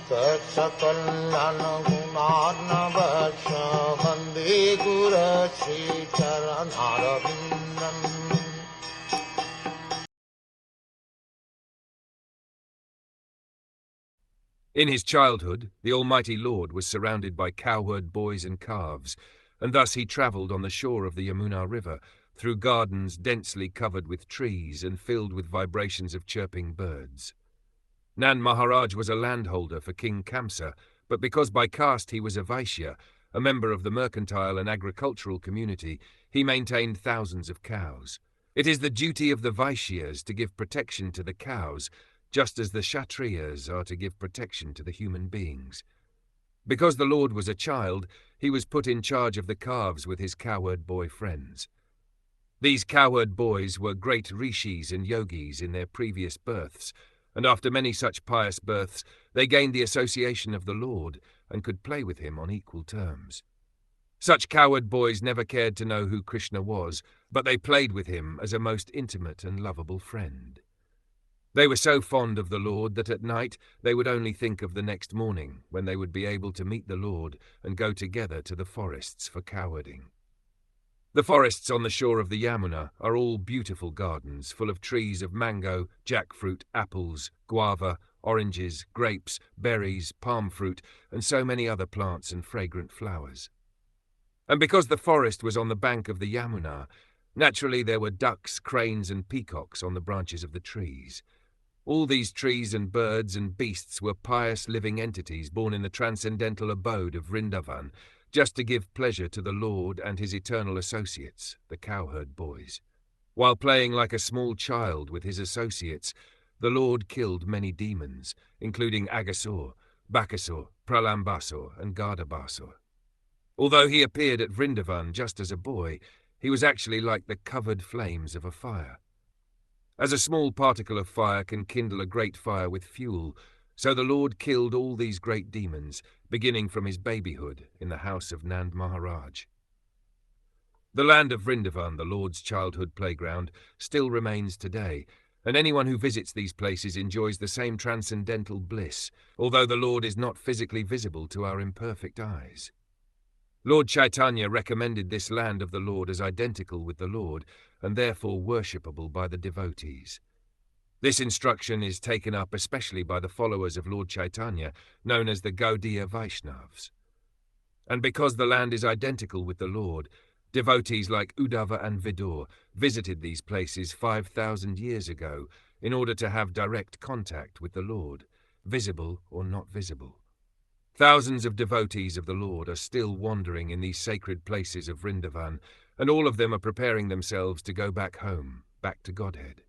Saksakallan gunarnavasya Vande Guru Sri Charanaravindan. In his childhood, the Almighty Lord was surrounded by cowherd boys and calves, and thus he travelled on the shore of the Yamuna river, through gardens densely covered with trees and filled with vibrations of chirping birds. Nand Maharaj was a landholder for King Kamsa, but because by caste he was a Vaishya, a member of the mercantile and agricultural community, he maintained thousands of cows. It is the duty of the Vaishyas to give protection to the cows, just as the Kshatriyas are to give protection to the human beings. Because the Lord was a child, he was put in charge of the calves with his cowherd boy friends. These cowherd boys were great rishis and yogis in their previous births, and after many such pious births, they gained the association of the Lord and could play with him on equal terms. Such cowherd boys never cared to know who Krishna was, but they played with him as a most intimate and lovable friend. They were so fond of the Lord that at night they would only think of the next morning when they would be able to meet the Lord and go together to the forests for cowherding. The forests on the shore of the Yamuna are all beautiful gardens full of trees of mango, jackfruit, apples, guava, oranges, grapes, berries, palm fruit, and so many other plants and fragrant flowers. And because the forest was on the bank of the Yamuna, naturally there were ducks, cranes, and peacocks on the branches of the trees. All these trees and birds and beasts were pious living entities born in the transcendental abode of Vrindavan, just to give pleasure to the Lord and his eternal associates, the cowherd boys. While playing like a small child with his associates, the Lord killed many demons, including Agasur, Bakasur, Pralambasur, and Gardabasur. Although he appeared at Vrindavan just as a boy, he was actually like the covered flames of a fire. As a small particle of fire can kindle a great fire with fuel, so the Lord killed all these great demons, beginning from his babyhood in the house of Nand Maharaj. The land of Vrindavan, the Lord's childhood playground, still remains today, and anyone who visits these places enjoys the same transcendental bliss, although the Lord is not physically visible to our imperfect eyes. Lord Chaitanya recommended this land of the Lord as identical with the Lord, and therefore worshipable by the devotees. This instruction is taken up especially by the followers of Lord Chaitanya, known as the Gaudiya Vaishnavas. And because the land is identical with the Lord, devotees like Uddhava and Vidur visited these places 5,000 years ago in order to have direct contact with the Lord, visible or not visible. Thousands of devotees of the Lord are still wandering in these sacred places of Vrindavan, and all of them are preparing themselves to go back home, back to Godhead.